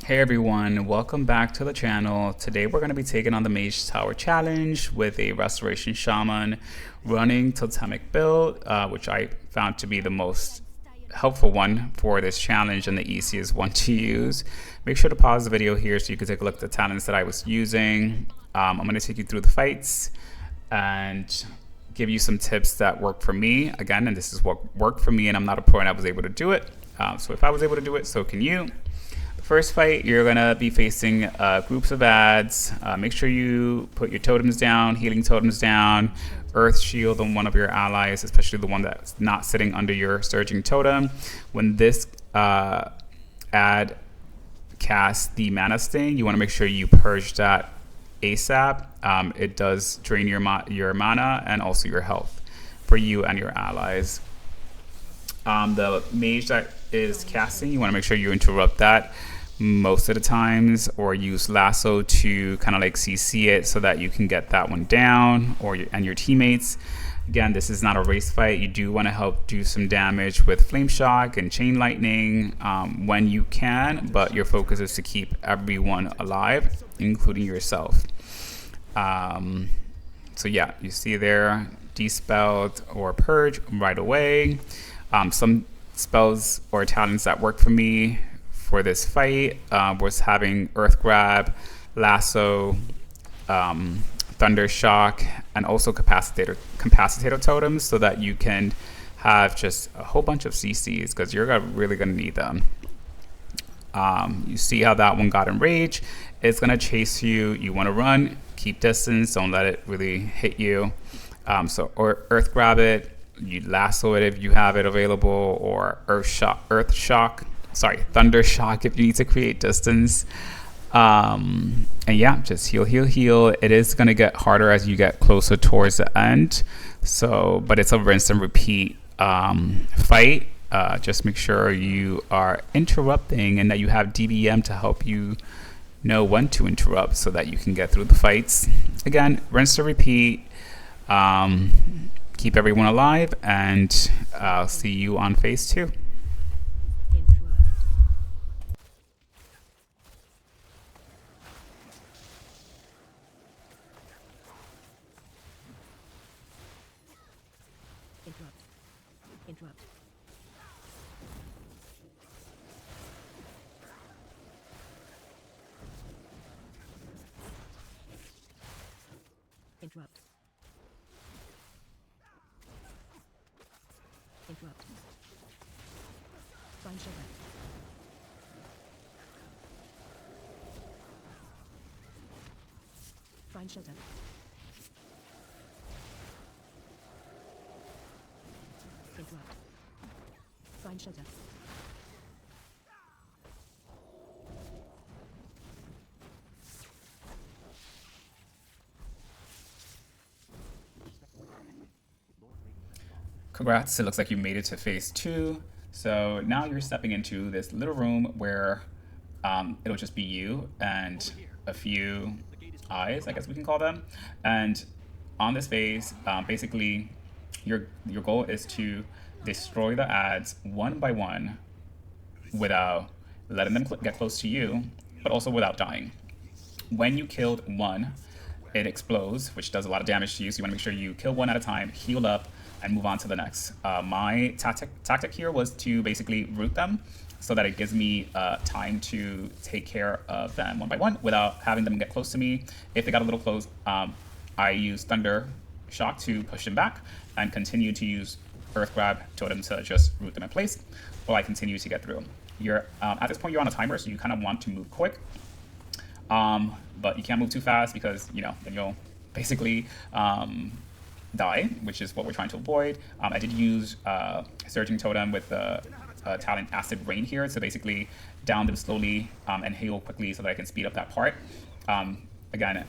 Hey everyone, welcome back to the channel. Today we're going to be taking on the Mage Tower Challenge with a Restoration Shaman running Totemic build, which I found to be the most helpful one for this challenge and the easiest one to use. Make sure to pause the video here so you can take a look at the talents that I was using. I'm going to take you through the fights and give you some tips that work for me. Again, and this is what worked for me, and I'm not a pro and I was able to do it. So if I was able to do it, so can you. First fight, you're gonna be facing groups of ads. Make sure you put your totems down, healing totems down, earth shield on one of your allies, especially the one that's not sitting under your surging totem. When this ad casts the mana sting, you want to make sure you purge that ASAP. It does drain your mana and also your health for you and your allies. The mage that is casting, you want to make sure you interrupt that most of the times, or use lasso to kind of like CC it so that you can get that one down, or and your teammates. Again, this is not a race fight. You do want to help do some damage with flame shock and chain lightning when you can, but your focus is to keep everyone alive, including yourself. So yeah, you see there, dispelled or purge right away. Some spells or talents that worked for me for this fight was having Earthgrab, Lasso, Thunder Shock, and also Capacitator Totems, so that you can have just a whole bunch of CCs, because you're really going to need them. You see how that one got enraged. It's going to chase you. You want to run, keep distance, don't let it really hit you. Or Earth Grab it, you lasso it if you have it available, or Thunder Shock if you need to create distance. And yeah, just heal. It is going to get harder as you get closer towards the end. So, but it's a rinse and repeat fight. Just make sure you are interrupting and that you have DBM to help you know when to interrupt so that you can get through the fights. Again, rinse and repeat. Keep everyone alive, and I'll see you on phase 2. Interrupt. Find shelter. Find shelter. Interrupt. Find shelter. Congrats, it looks like you made it to phase 2. So now you're stepping into this little room where it'll just be you and a few eyes, I guess we can call them. And on this phase, basically, your goal is to destroy the ads one by one without letting them get close to you, but also without dying. When you killed one, it explodes, which does a lot of damage to you, so you want to make sure you kill one at a time, heal up, and move on to the next. My tactic here was to basically root them so that it gives me time to take care of them one by one without having them get close to me. If they got a little close, I use Thunder Shock to push them back and continue to use Earthgrab Totem to just root them in place while I continue to get through. You're at this point, you're on a timer, so you kind of want to move quick. But you can't move too fast because, then you'll basically die, which is what we're trying to avoid. I did use Surging Totem with the talent Acid Rain here to basically down them slowly and heal quickly so that I can speed up that part. Again,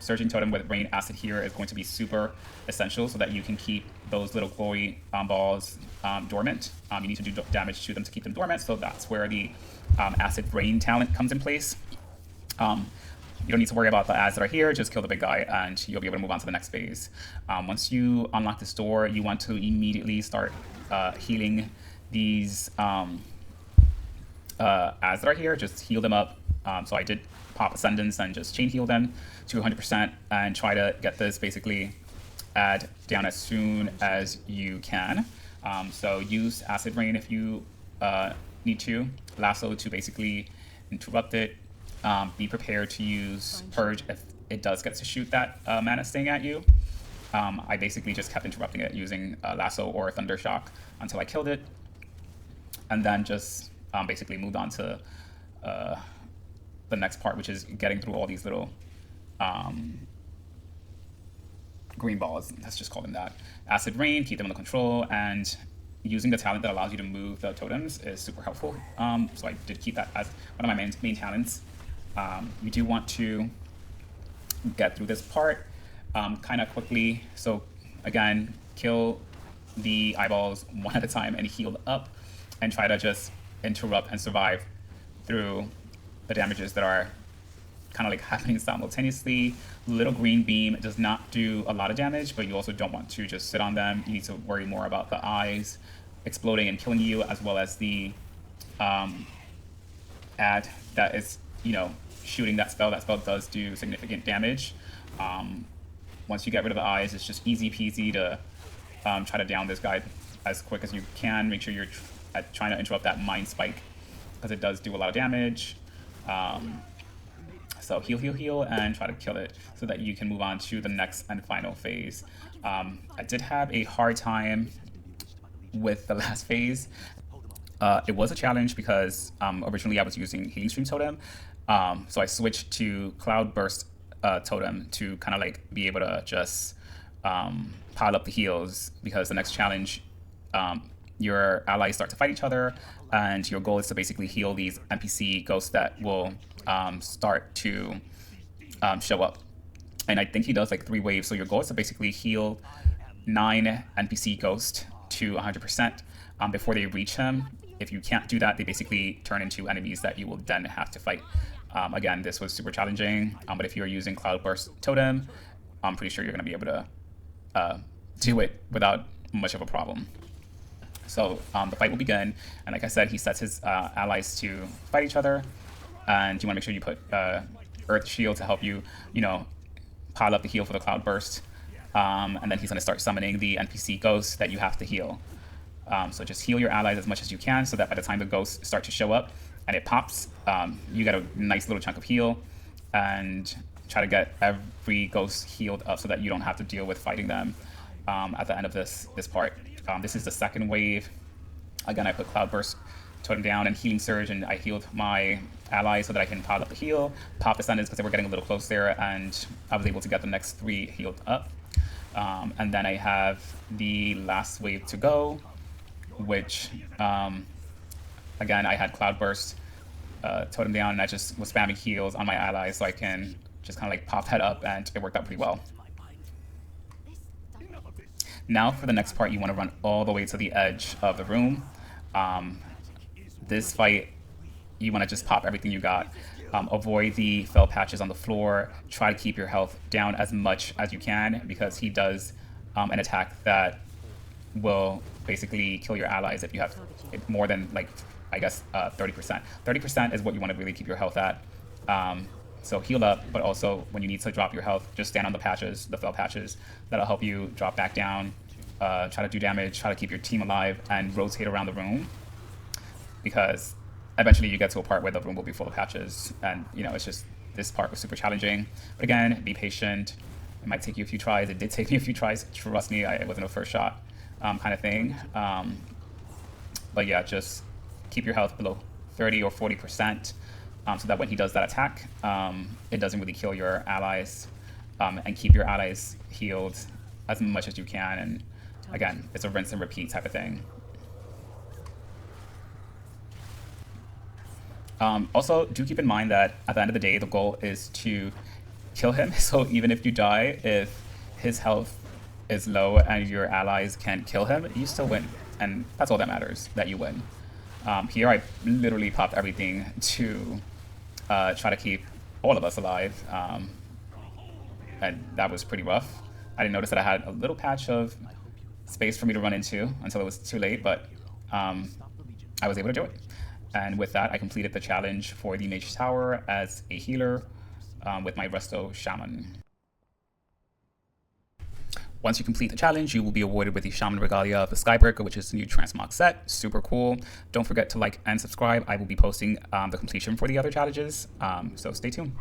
Surging Totem with Rain Acid here is going to be super essential so that you can keep those little glowy balls dormant. You need to do damage to them to keep them dormant, so that's where the Acid Rain talent comes in place. You don't need to worry about the ads that are here, just kill the big guy and you'll be able to move on to the next phase. Once you unlock this door, you want to immediately start healing these ads that are here, just heal them up. So I did pop Ascendance and just chain heal them to 100% and try to get this basically ad down as soon as you can. So use Acid Rain if you need to. Lasso to basically interrupt it. Be prepared to use Purge if it does get to shoot that mana sting at you. I basically just kept interrupting it using Lasso or Thunder Shock until I killed it. And then just basically moved on to the next part, which is getting through all these little green balls. Let's just call them that. Acid Rain, keep them under control, and using the talent that allows you to move the totems is super helpful. So I did keep that as one of my main talents. You do want to get through this part kind of quickly. So again, kill the eyeballs one at a time and heal up, and try to just interrupt and survive through the damages that are kind of like happening simultaneously. Little green beam does not do a lot of damage, but you also don't want to just sit on them. You need to worry more about the eyes exploding and killing you, as well as the ad that is, you know, shooting that spell. That spell does do significant damage. Once you get rid of the eyes, it's just easy peasy to try to down this guy as quick as you can. Make sure you're trying to interrupt that Mind Spike, because it does do a lot of damage. So heal, and try to kill it so that you can move on to the next and final phase. I did have a hard time with the last phase. It was a challenge because originally I was using Healing Stream Totem. So I switched to Cloud Burst Totem to kind of like be able to just pile up the heals, because the next challenge, your allies start to fight each other, and your goal is to basically heal these NPC ghosts that will start to show up. And I think he does like 3 waves, so your goal is to basically heal 9 NPC ghosts to 100% before they reach him. If you can't do that, they basically turn into enemies that you will then have to fight. Again, this was super challenging, but if you're using Cloud Burst Totem, I'm pretty sure you're going to be able to do it without much of a problem. So the fight will begin, and like I said, he sets his allies to fight each other, and you want to make sure you put Earth Shield to help you, you know, pile up the heal for the Cloud Burst, and then he's going to start summoning the NPC ghosts that you have to heal. So just heal your allies as much as you can, so that by the time the ghosts start to show up and it pops, you get a nice little chunk of heal, and try to get every ghost healed up so that you don't have to deal with fighting them at the end of this part. This is the second wave. Again, I put Cloud Burst Totem down and Healing Surge, and I healed my allies so that I can pile up the heal, pop Ascendance because they were getting a little close there, and I was able to get the next 3 healed up. And then I have the last wave to go, which, again, I had Cloud Burst Totem down, and I just was spamming heals on my allies so I can just kind of like pop that up, and it worked out pretty well. Now for the next part, you want to run all the way to the edge of the room. This fight, you want to just pop everything you got. Avoid the fell patches on the floor. Try to keep your health down as much as you can, because he does an attack that will basically kill your allies if you have more than, like, I guess 30%. 30% is what you want to really keep your health at. So heal up, but also when you need to drop your health, just stand on the patches, the fell patches. That'll help you drop back down, try to do damage, try to keep your team alive, and rotate around the room. Because eventually you get to a part where the room will be full of patches, and, you know, it's just, this part was super challenging. But again, be patient. It might take you a few tries. It did take me a few tries. Trust me, it wasn't a first shot kind of thing. But yeah, just keep your health below 30 or 40%. So that when he does that attack, it doesn't really kill your allies, and keep your allies healed as much as you can. And again, it's a rinse and repeat type of thing. Also, do keep in mind that at the end of the day, the goal is to kill him. So even if you die, if his health is low and your allies can kill him, you still win. And that's all that matters, that you win. Here, I literally popped everything to try to keep all of us alive, and that was pretty rough. I didn't notice that I had a little patch of space for me to run into until it was too late, but I was able to do it. And with that, I completed the challenge for the Mage Tower as a healer with my Resto Shaman. Once you complete the challenge, you will be awarded with the Shaman Regalia of the Skybreaker, which is the new Transmog set. Super cool. Don't forget to like and subscribe. I will be posting the completion for the other challenges, so stay tuned.